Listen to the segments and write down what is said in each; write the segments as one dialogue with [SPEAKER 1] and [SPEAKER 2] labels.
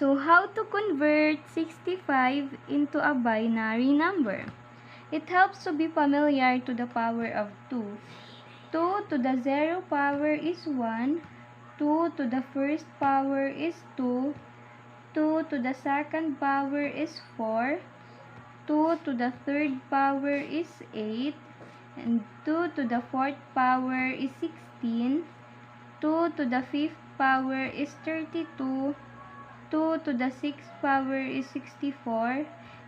[SPEAKER 1] So, how to convert 65 into a binary number? It helps to be familiar to the power of 2. 2 to the 0 power is 1. 2 to the first power is 2. 2 to the second power is 4. 2 to the third power is 8. And 2 to the fourth power is 16. 2 to the fifth power is 32. 2 to the sixth power is 64.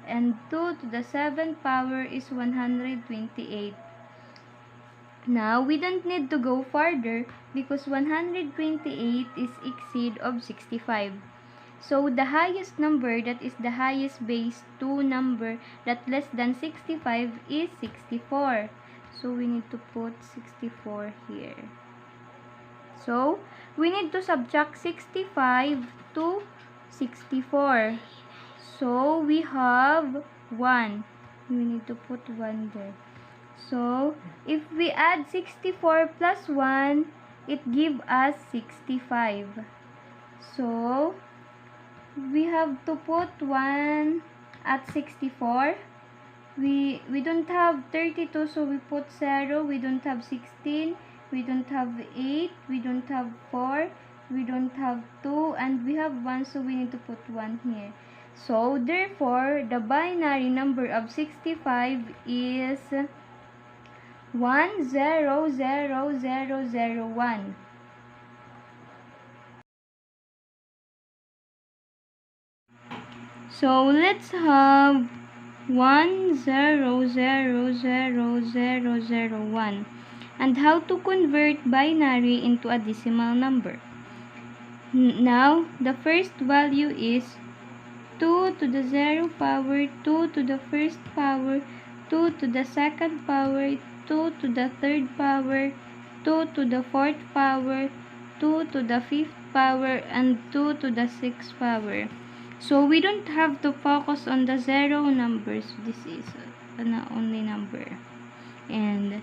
[SPEAKER 1] And 2 to the seventh power is 128. Now, we don't need to go further because 128 is exceed of 65. So, the highest number that is the highest base 2 number that less than 65 is 64. So, we need to put 64 here. So, we need to subtract 65 to 64. So, we have 1. We need to put 1 there. So, if we add 64 plus 1, it gives us 65. So, we have to put 1 at 64. We don't have 32, so we put 0. We don't have 16. We don't have 8. We don't have 4. We don't have 2. And we have 1, so we need to put 1 here. So, therefore, the binary number of 65 is 100001. So, let's have 10000001. And how to convert binary into a decimal number. Now, the first value is 2 to the 0 power, 2 to the first power, 2 to the second power, 2 to the third power, 2 to the fourth power, 2 to the fifth power, and 2 to the sixth power. So, we don't have to focus on the 0 numbers. This is the only number. And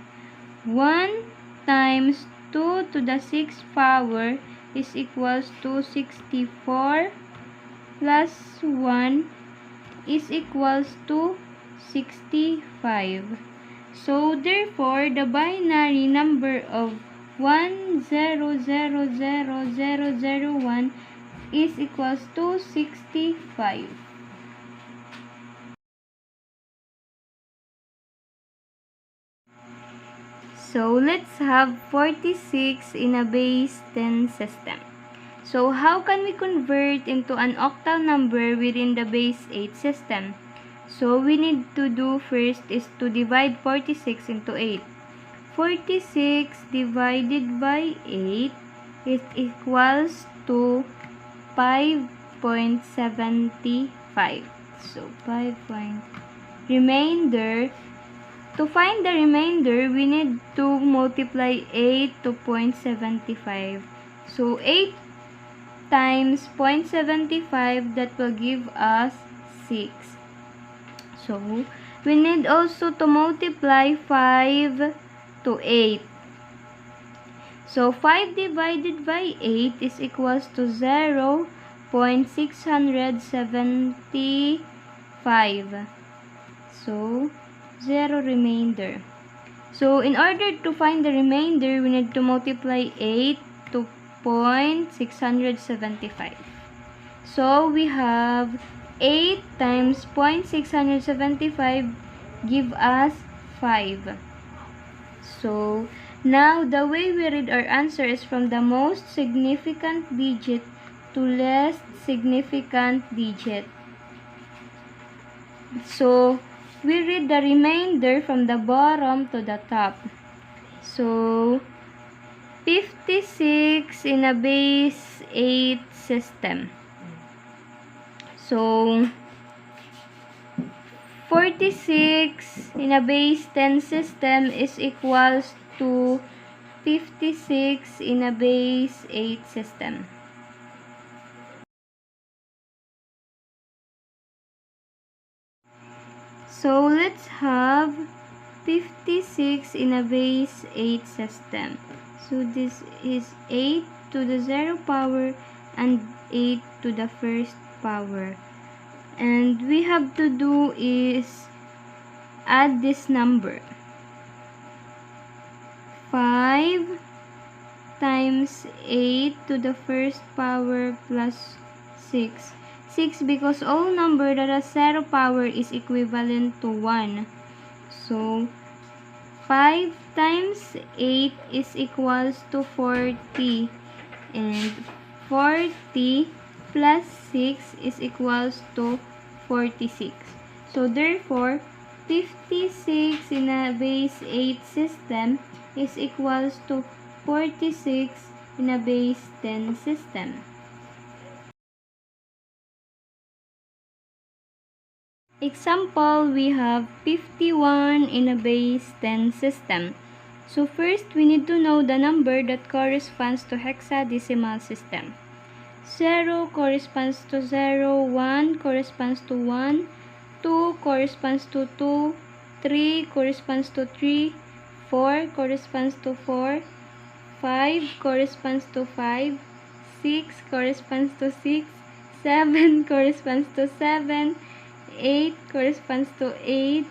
[SPEAKER 1] 1 times 2 to the 6th power is equals to 64 plus 1 is equals to 65. So, therefore, the binary number of 10000001 is equals to 65. So, let's have 46 in a base 10 system. So, how can we convert into an octal number within the base 8 system? So, we need to do first is to divide 46 into 8. 46 divided by 8 is equals to 5.75. So, 5. Remainder. To find the remainder, we need to multiply 8 to 0.75. So, 8 times 0.75, that will give us 6. So, we need also to multiply 5 to 8. So, 5 divided by 8 is equals to 0.675. So, 0 remainder. So, in order to find the remainder, we need to multiply 8 to 0.675. So, we have 8 times 0.675 give us 5. So, now the way we read our answer is from the most significant digit to least significant digit. So, we read the remainder from the bottom to the top. So, 56 in a base 8 system. So, 46 in a base 10 system is equals to 56 in a base 8 system. So, let's have 56 in a base 8 system. So, this is 8 to the 0 power and 8 to the first power. And we have to do is add this number. 5 times 8 to the first power plus 6. 6 because all number that has 0 power is equivalent to 1. So, 5 times 8 is equals to 40. And 40 plus 6 is equals to 46. So, therefore, 56 in a base 8 system is equals to 46 in a base 10 system. Example, we have 51 in a base 10 system. So first, we need to know the number that corresponds to hexadecimal system. 0 corresponds to 0, 1 corresponds to 1, 2 corresponds to 2, 3 corresponds to 3, 4 corresponds to 4, 5 corresponds to 5, 6 corresponds to 6, 7 corresponds to 7, 8 corresponds to 8,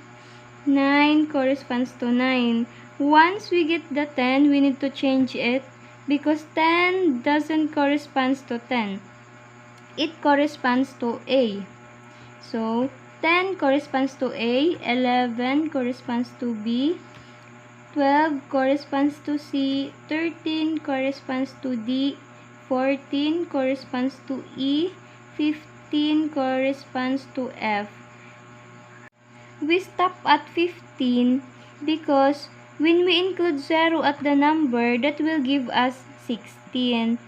[SPEAKER 1] 9 corresponds to 9. Once we get the 10, we need to change it because 10 doesn't correspond to 10. It corresponds to A. So, 10 corresponds to A, 11 corresponds to B, 12 corresponds to C, 13 corresponds to D, 14 corresponds to E, 15 corresponds to F. We stop at 15 because when we include 0 at the number, that will give us 16.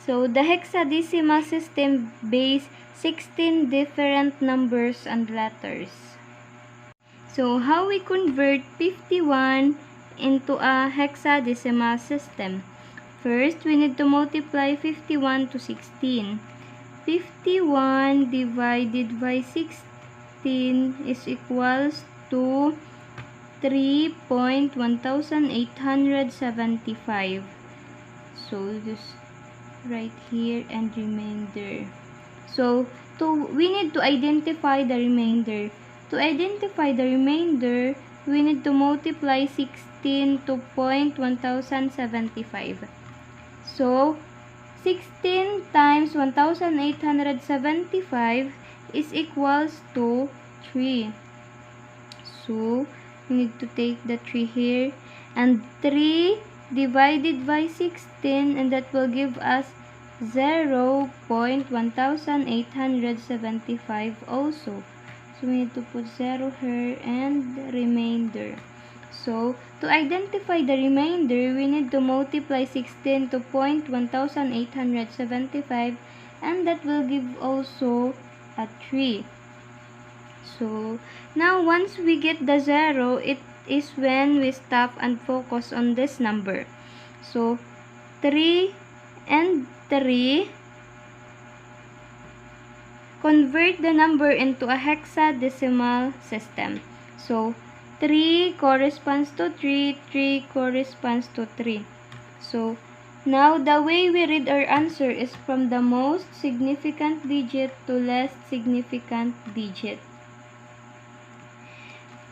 [SPEAKER 1] So, the hexadecimal system base 16 different numbers and letters. So, how we convert 51 into a hexadecimal system? First, we need to multiply 51 to 16. 51 divided by 16 is equals to 3.1875. So, just right here and remainder. So, we need to identify the remainder. To identify the remainder, we need to multiply 16 to 0.1075. So, 16 times 1875 is equals to 3. So, we need to take the 3 here. And 3 divided by 16, and that will give us 0.1875 also. So, we need to put 0 here and remainder. So, to identify the remainder, we need to multiply 16 to 0.1875, and that will give also a 3. So, now once we get the 0, it is when we stop and focus on this number. So, 3 and 3, convert the number into a hexadecimal system. So, 3 corresponds to 3, 3 corresponds to 3. So, now the way we read our answer is from the most significant digit to least significant digit.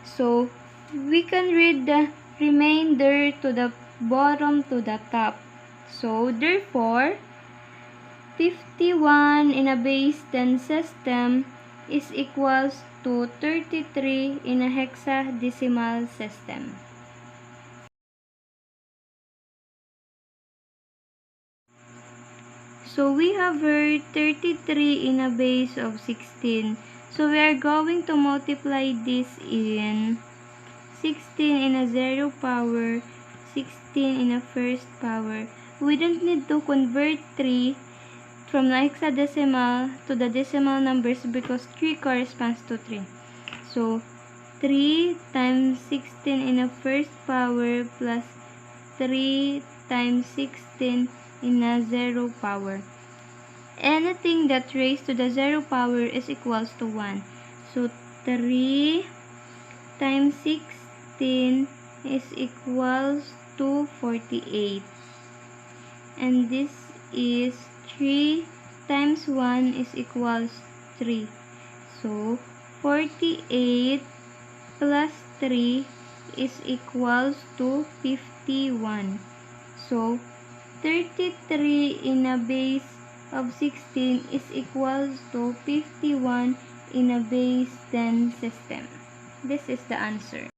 [SPEAKER 1] So, we can read the remainder to the bottom to the top. So, therefore, 51 in a base 10 system is equals to 33 in a hexadecimal system. So, we have here 33 in a base of 16. So, we are going to multiply this in 16 in a 0 power, 16 in a first power. We don't need to convert 3 from the hexadecimal to the decimal numbers because 3 corresponds to 3. So, 3 times 16 in a first power plus 3 times 16 in a 0 power. Anything that raised to the 0 power is equals to 1. So, 3 times 16 is equals to 48. And this is 3 times 1 is equals 3. So, 48 plus 3 is equals to 51. So, 33 in a base of 16 is equals to 51 in a base 10 system. This is the answer.